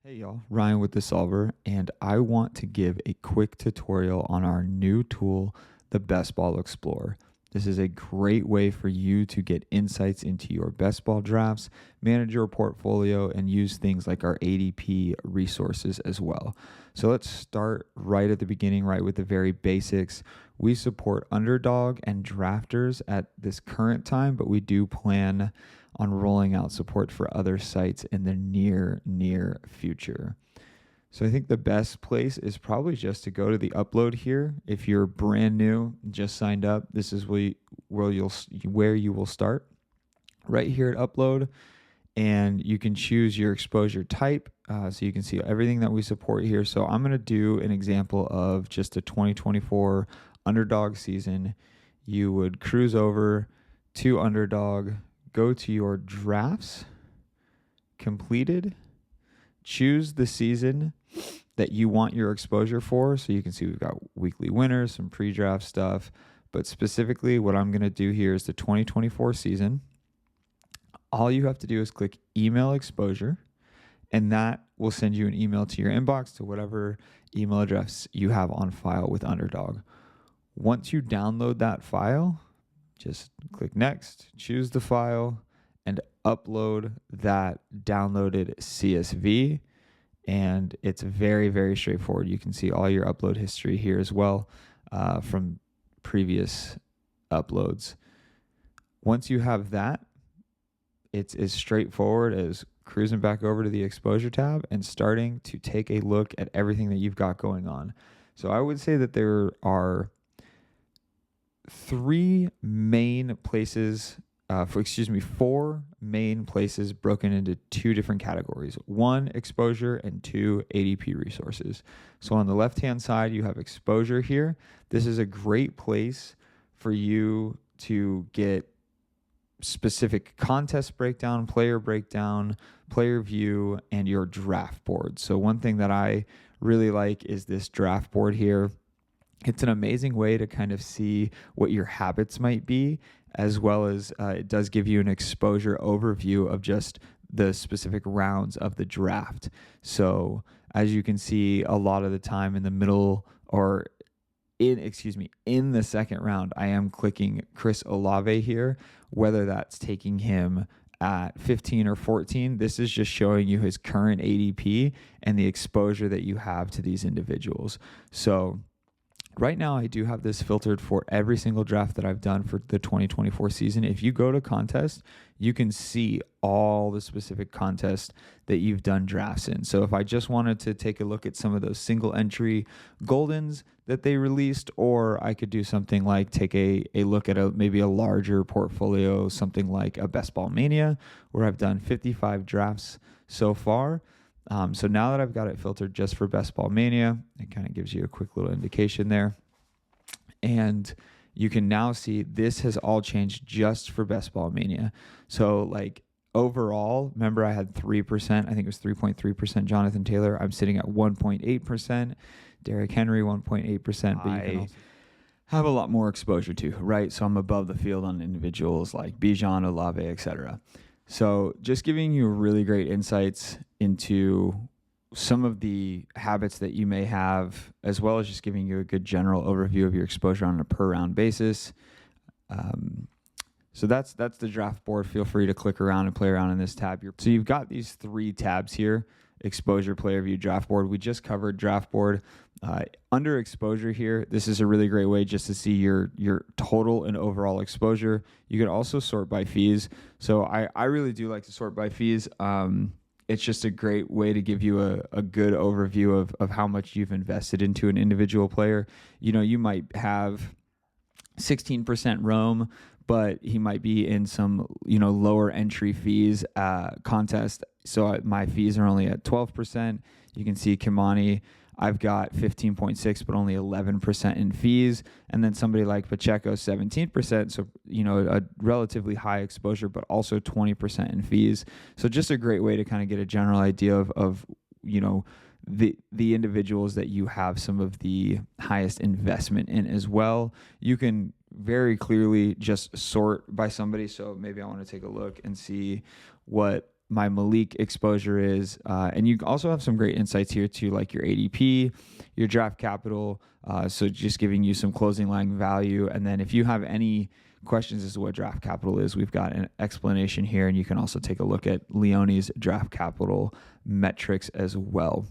Hey y'all, Ryan with The Solver, and I want to give a quick tutorial on our new tool, the Best Ball Explorer. This is a great way for you to get insights into your best ball drafts, manage your portfolio, and use things like our ADP resources as well. So let's start right at the beginning, right with the very basics. We support Underdog and Drafters at this current time, but we do plan on rolling out support for other sites in the near future. So I think the best place is probably just to go to the upload here. If you're brand new, just signed up, this is where you will start. Right here at upload, and you can choose your exposure type. So you can see everything that we support here. So I'm going to do an example of just a 2024 Underdog season. You would cruise over to Underdog, go to your drafts, completed, choose the season that you want your exposure for. So you can see we've got weekly winners, some pre-draft stuff, but specifically what I'm going to do here is the 2024 season. All you have to do is click email exposure, and that will send you an email to your inbox to whatever email address you have on file with Underdog. Once you download that file, just click next, choose the file, and upload that downloaded CSV. And it's very, very straightforward. You can see all your upload history here as well from previous uploads. Once you have that, it's as straightforward as cruising back over to the exposure tab and starting to take a look at everything that you've got going on. So I would say that there are four main places broken into two different categories. One, exposure, and two, ADP resources. So on the left-hand side, you have exposure here. This is a great place for you to get specific contest breakdown, player view, and your draft board. So one thing that I really like is this draft board here. It's an amazing way to kind of see what your habits might be, as well as it does give you an exposure overview of just the specific rounds of the draft. So as you can see, a lot of the time in the middle or in the second round, I am clicking Chris Olave here, whether that's taking him at 15 or 14. This is just showing you his current ADP and the exposure that you have to these individuals. So right now, I do have this filtered for every single draft that I've done for the 2024 season. If you go to contest, you can see all the specific contests that you've done drafts in. So if I just wanted to take a look at some of those single entry Goldens that they released, or I could do something like take a look at maybe a larger portfolio, something like a Best Ball Mania, where I've done 55 drafts so far. So now that I've got it filtered just for Best Ball Mania, it kind of gives you a quick little indication there. And you can now see this has all changed just for Best Ball Mania. So like overall, remember I had 3%, I think it was 3.3% Jonathan Taylor. I'm sitting at 1.8%, Derrick Henry 1.8%, but you can also have a lot more exposure to, right? So I'm above the field on individuals like Bijan, Olave, etc. So just giving you really great insights into some of the habits that you may have, as well as just giving you a good general overview of your exposure on a per round basis. So that's the draft board. Feel free to click around and play around in this tab. So you've got these three tabs here: exposure, player view, draft board. We just covered draft board. Under exposure here, this is a really great way just to see your total and overall exposure. You can also sort by fees. So I really do like to sort by fees. It's just a great way to give you a good overview of how much you've invested into an individual player. You know, you might have 16% roam, but he might be in some, lower entry fees contest. So my fees are only at 12%. You can see Kimani, I've got 15.6, but only 11% in fees. And then somebody like Pacheco, 17%. So, a relatively high exposure, but also 20% in fees. So just a great way to kind of get a general idea of the individuals that you have some of the highest investment in as well. You can very clearly just sort by somebody. So maybe I want to take a look and see what my Malik exposure is. And you also have some great insights here too, like your ADP, your draft capital. So just giving you some closing line value. And then if you have any questions as to what draft capital is, we've got an explanation here. And you can also take a look at Leone's draft capital metrics as well.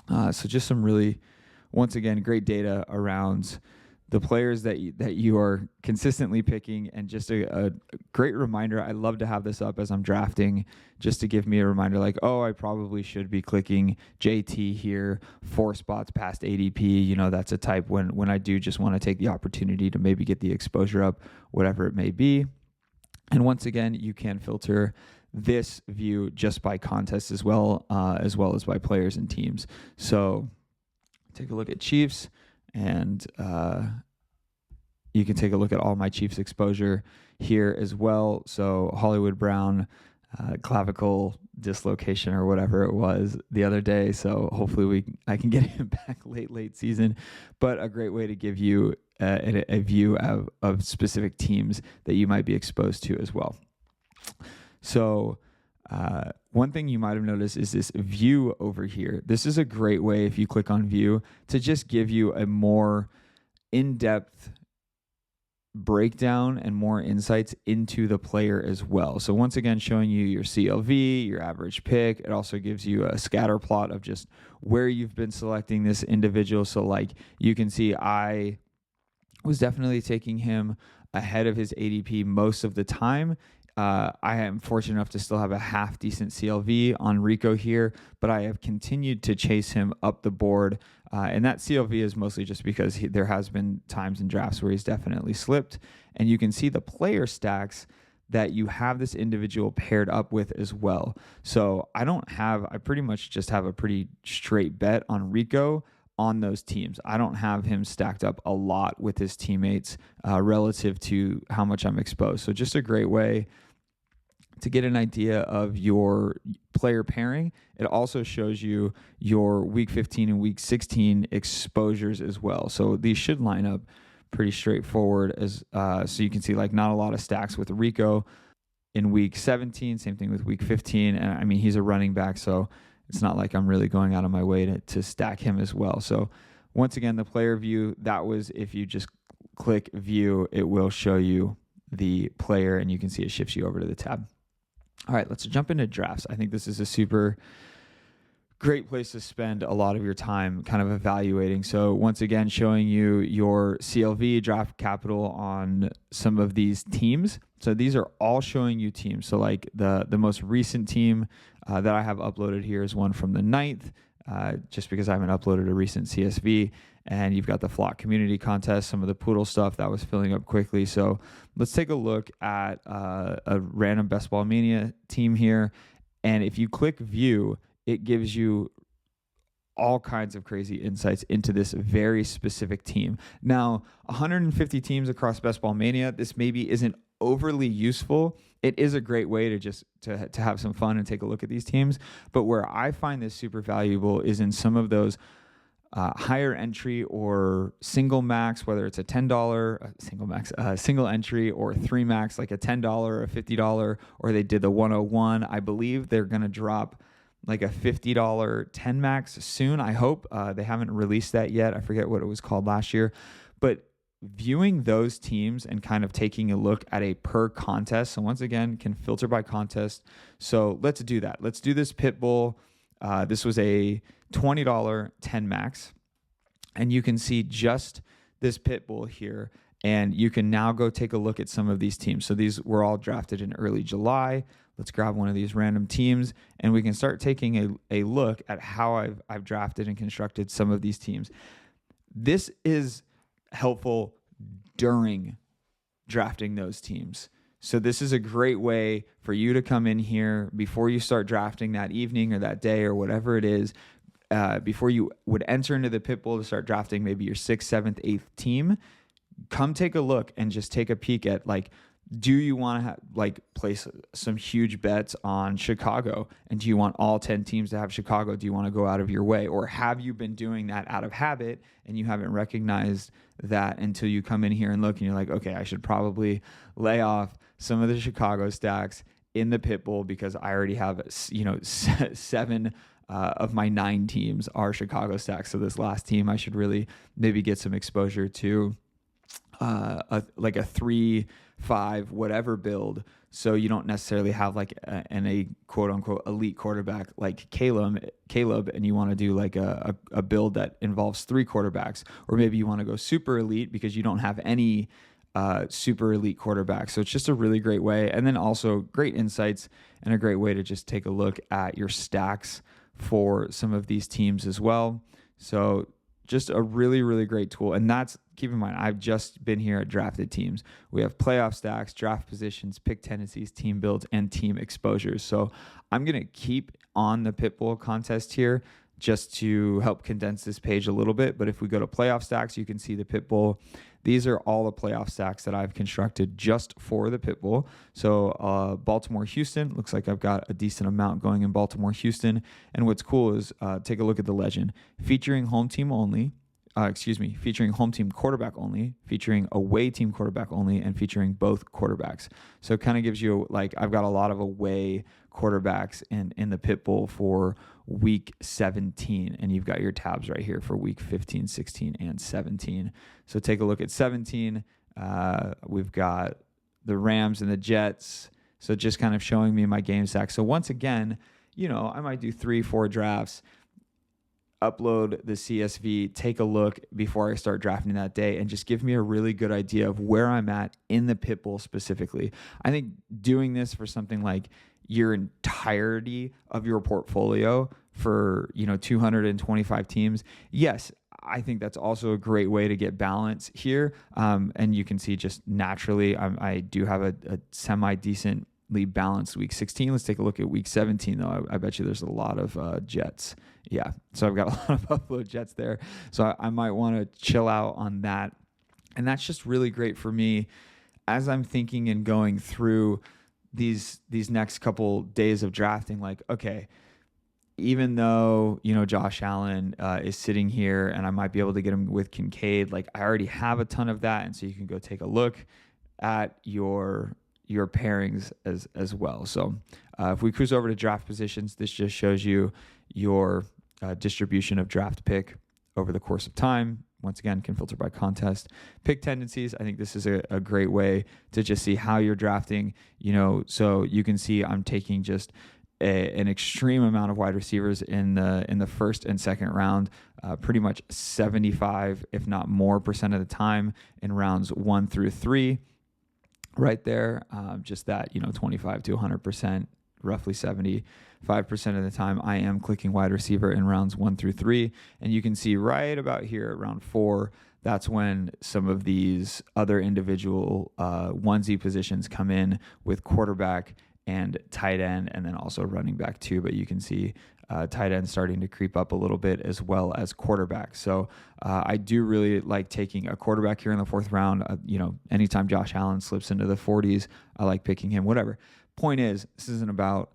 So just some really, once again, great data around the players that you are consistently picking, and just a great reminder. I love to have this up as I'm drafting, just to give me a reminder like, oh, I probably should be clicking JT here 4 spots past ADP. You know, that's a type when I do just want to take the opportunity to maybe get the exposure up, whatever it may be. And once again, you can filter this view just by contest as well as by players and teams. So take a look at Chiefs, and you can take a look at all my Chiefs exposure here as well. So Hollywood Brown, clavicle dislocation or whatever it was the other day. So hopefully I can get him back late season. But a great way to give you a view of specific teams that you might be exposed to as well. So one thing you might have noticed is this view over here. This is a great way, if you click on view, to just give you a more in-depth breakdown and more insights into the player as well. So once again, showing you your CLV, your average pick. It also gives you a scatter plot of just where you've been selecting this individual. So like you can see, I was definitely taking him ahead of his ADP most of the time. I am fortunate enough to still have a half decent CLV on Rico here, but I have continued to chase him up the board. And that CLV is mostly just because there has been times in drafts where he's definitely slipped. And you can see the player stacks that you have this individual paired up with as well. So I pretty much just have a pretty straight bet on Rico on those teams. I don't have him stacked up a lot with his teammates relative to how much I'm exposed. So just a great way to get an idea of your player pairing. It also shows you your week 15 and week 16 exposures as well. So these should line up pretty straightforward as so you can see like not a lot of stacks with Rico in week 17, same thing with week 15. And I mean, he's a running back, so it's not like I'm really going out of my way to stack him as well. So once again, the player view, that was, if you just click view, it will show you the player and you can see it shifts you over to the tab. All right, let's jump into drafts. I think this is a super great place to spend a lot of your time kind of evaluating. So once again, showing you your CLV, draft capital on some of these teams. So these are all showing you teams. So like the most recent team that I have uploaded here is one from the 9th, just because I haven't uploaded a recent CSV. And you've got the Flock community contest, some of the Poodle stuff that was filling up quickly. So let's take a look at a random Best Ball Mania team here. And if you click view, it gives you all kinds of crazy insights into this very specific team. Now, 150 teams across Best Ball Mania, this maybe isn't overly useful. It is a great way to just to have some fun and take a look at these teams. But where I find this super valuable is in some of those higher entry or single max, whether it's a $10 single max, single entry, or 3 max, like a $10 or a $50, or they did the 101. I believe they're going to drop like a $50 10 max soon. I hope they haven't released that yet. I forget what it was called last year, but viewing those teams and kind of taking a look at a per contest. So once again, can filter by contest. So let's do that. Let's do this Pitbull. This was a $20 10 max, and you can see just this Pitbull here, and you can now go take a look at some of these teams. So these were all drafted in early July. Let's grab one of these random teams, and we can start taking a look at how I've drafted and constructed some of these teams. This is helpful during drafting those teams. So this is a great way for you to come in here before you start drafting that evening or that day or whatever it is, before you would enter into the Pitbull to start drafting maybe your 6th, 7th, 8th team. Come take a look and just take a peek at, like, do you want to place some huge bets on Chicago? And do you want all 10 teams to have Chicago? Do you want to go out of your way? Or have you been doing that out of habit and you haven't recognized that until you come in here and look and you're like, okay, I should probably lay off some of the Chicago stacks in the pit bull because I already have, 7 of my 9 teams are Chicago stacks. So this last team, I should really maybe get some exposure to like a 3-5 whatever build. So you don't necessarily have like a quote unquote elite quarterback like Caleb, and you want to do like a build that involves 3 quarterbacks, or maybe you want to go super elite because you don't have any super elite quarterbacks. So it's just a really great way, and then also great insights and a great way to just take a look at your stacks for some of these teams as well. So just a really, really great tool. And that's, keep in mind, I've just been here at Drafted Teams. We have playoff stacks, draft positions, pick tendencies, team builds, and team exposures. So I'm going to keep on the Pitbull contest here just to help condense this page a little bit. But if we go to playoff stacks, you can see the Pitbull. These are all the playoff stacks that I've constructed just for the Pitbull. So Baltimore, Houston, looks like I've got a decent amount going in Baltimore, Houston. And what's cool is take a look at the legend. Featuring home team only, featuring home team quarterback only, featuring away team quarterback only, and featuring both quarterbacks. So it kind of gives you, like, I've got a lot of away quarterbacks in the Pitbull for week 17, and you've got your tabs right here for week 15, 16, and 17. So take a look at 17. We've got the Rams and the Jets. So just kind of showing me my game stack. So once again, I might do 3-4 drafts, upload the CSV, take a look before I start drafting that day, and just give me a really good idea of where I'm at in the Pitbull specifically. I think doing this for something like your entirety of your portfolio for 225 teams, yes, I think that's also a great way to get balance here. And you can see just naturally, I do have a semi-decently balanced week 16. Let's take a look at week 17, though. I bet you there's a lot of Jets. Yeah, so I've got a lot of Buffalo Jets there. So I might want to chill out on that. And that's just really great for me as I'm thinking and going through these next couple days of drafting. Like, okay, even though, Josh Allen is sitting here and I might be able to get him with Kincaid, like I already have a ton of that. And so you can go take a look at your pairings as well. So if we cruise over to draft positions, this just shows you your distribution of draft pick over the course of time. Once again, can filter by contest. Pick tendencies. I think this is a great way to just see how you're drafting. So you can see I'm taking just an extreme amount of wide receivers in the first and second round, pretty much 75, if not more, percent of the time in rounds 1 through 3. Right there, just that 25 to 100%, roughly 75% of the time, I am clicking wide receiver in rounds 1 through 3. And you can see right about here at round 4, that's when some of these other individual onesie positions come in with quarterback and tight end, and then also running back too. But you can see tight end starting to creep up a little bit, as well as quarterback. So I do really like taking a quarterback here in the 4th round. Anytime Josh Allen slips into the 40s, I like picking him, whatever. Point is, this isn't about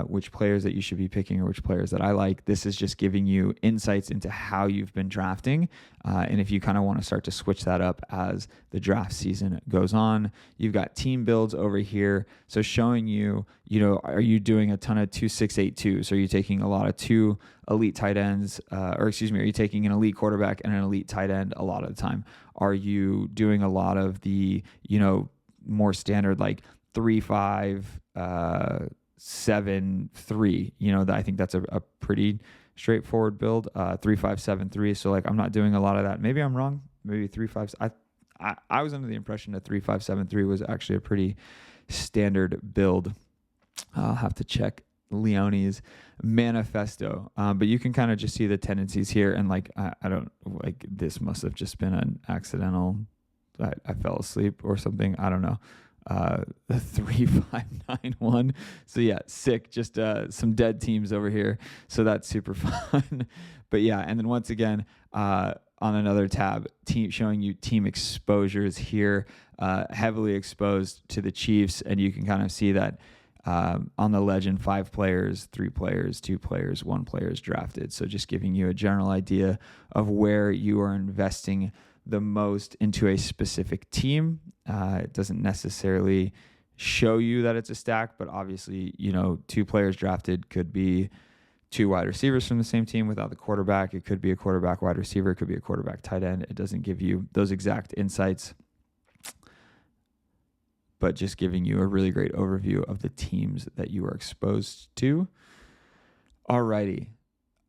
which players that you should be picking or which players that I like. This is just giving you insights into how you've been drafting. And if you kind of want to start to switch that up as the draft season goes on, you've got team builds over here. So showing you, are you doing a ton of 2-6-8-2s? Are you taking a lot of 2 elite tight ends, are you taking an elite quarterback and an elite tight end a lot of the time? Are you doing a lot of the, more standard like 3-5, 7-3, I think that's a pretty straightforward build. 3-5-7-3. So like I'm not doing a lot of that. Maybe I'm wrong. Maybe 3-5. I was under the impression that 3-5-7-3 was actually a pretty standard build. I'll have to check Leone's manifesto. But you can kind of just see the tendencies here, and like I don't like this must have just been an accidental. I fell asleep or something. I don't know. 3-5-9-1. So yeah, sick. Just some dead teams over here. So that's super fun. But yeah, and then once again, on another tab, showing you team exposures here, heavily exposed to the Chiefs, and you can kind of see that on the legend, 5 players, 3 players, 2 players, 1 player is drafted. So just giving you a general idea of where you are investing the most into a specific team. It doesn't necessarily show you that it's a stack, but obviously, 2 players drafted could be 2 wide receivers from the same team without the quarterback. It could be a quarterback wide receiver. It could be a quarterback tight end. It doesn't give you those exact insights, but just giving you a really great overview of the teams that you are exposed to. Alrighty.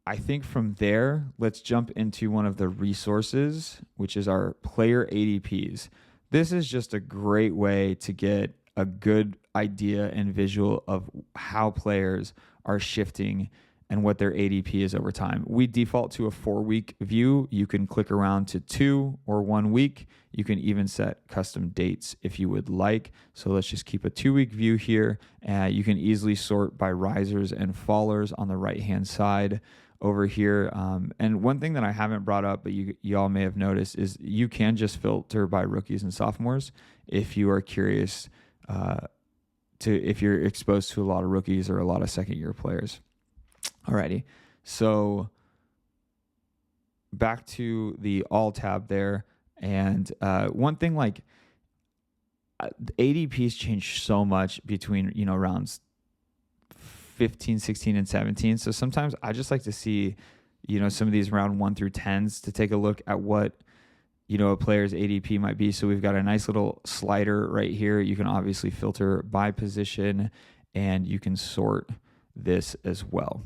I think from there, let's jump into one of the resources, which is our player ADPs. This is just a great way to get a good idea and visual of how players are shifting and what their ADP is over time. We default to a 4-week view. You can click around to 2 or 1 week. You can even set custom dates if you would like. So let's just keep a 2-week view here. You can easily sort by risers and fallers on the right-hand side over here. And one thing that I haven't brought up, but y'all may have noticed, is you can just filter by rookies and sophomores if you are curious if you're exposed to a lot of rookies or a lot of second-year players. Alrighty, so back to the all tab there. And one thing, ADPs change so much between, rounds 15, 16, and 17. So sometimes I just like to see, some of these round 1 through 10s to take a look at what, a player's ADP might be. So we've got a nice little slider right here. You can obviously filter by position, and you can sort this as well.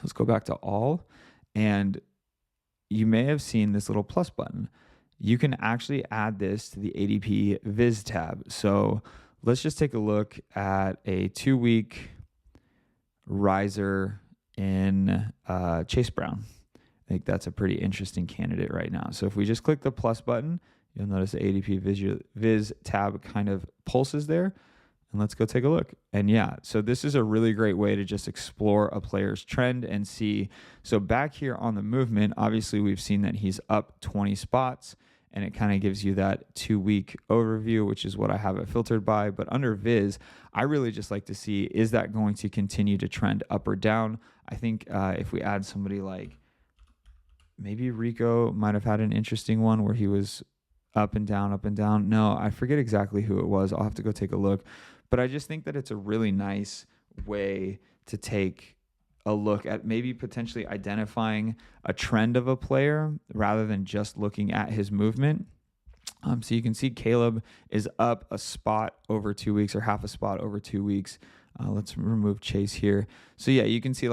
Let's go back to all, and you may have seen this little plus button. You can actually add this to the ADP Viz tab. So let's just take a look at a 2-week riser in Chase Brown. I think that's a pretty interesting candidate right now. So if we just click the plus button, you'll notice the ADP Viz tab kind of pulses there. And let's go take a look. And yeah, so this is a really great way to just explore a player's trend and see. So back here on the movement, obviously we've seen that he's up 20 spots, and it kind of gives you that 2-week overview, which is what I have it filtered by. But under Viz, I really just like to see, is that going to continue to trend up or down? I think if we add somebody like maybe Rico might have had an interesting one where he was up and down, up and down. No, I forget exactly who it was. I'll have to go take a look. But I just think that it's a really nice way to take a look at maybe potentially identifying a trend of a player rather than just looking at his movement. So you can see Caleb is up a spot over 2 weeks, or half a spot over 2 weeks. Let's remove Chase here. So yeah, you can see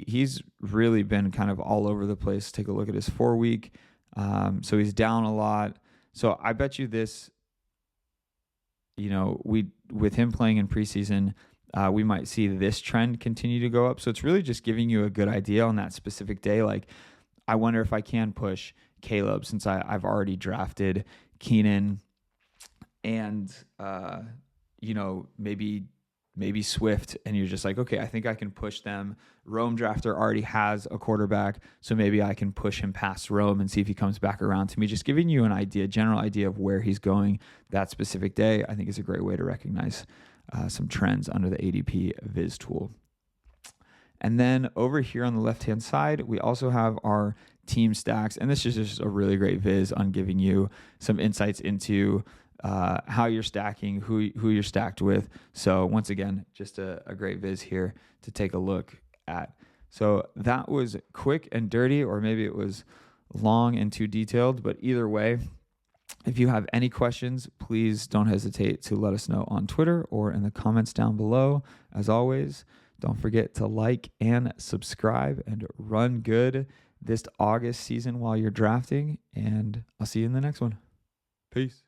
he's really been kind of all over the place. Take a look at his 4-week. So he's down a lot. So I bet you this, with him playing in preseason, we might see this trend continue to go up. So it's really just giving you a good idea on that specific day. Like, I wonder if I can push Caleb since I've already drafted Keenan and, maybe Swift, and you're just like, okay, I think I can push them. Rome Drafter already has a quarterback, so maybe I can push him past Rome and see if he comes back around to me. Just giving you an general idea of where he's going that specific day, I think is a great way to recognize some trends under the ADP Viz tool. And then over here on the left-hand side, we also have our team stacks, and this is just a really great viz on giving you some insights into how you're stacking, who you're stacked with. So once again, just a great viz here to take a look at. So that was quick and dirty, or maybe it was long and too detailed, but either way, if you have any questions, please don't hesitate to let us know on Twitter or in the comments down below. As always, don't forget to like and subscribe and run good this August season while you're drafting, and I'll see you in the next one. Peace.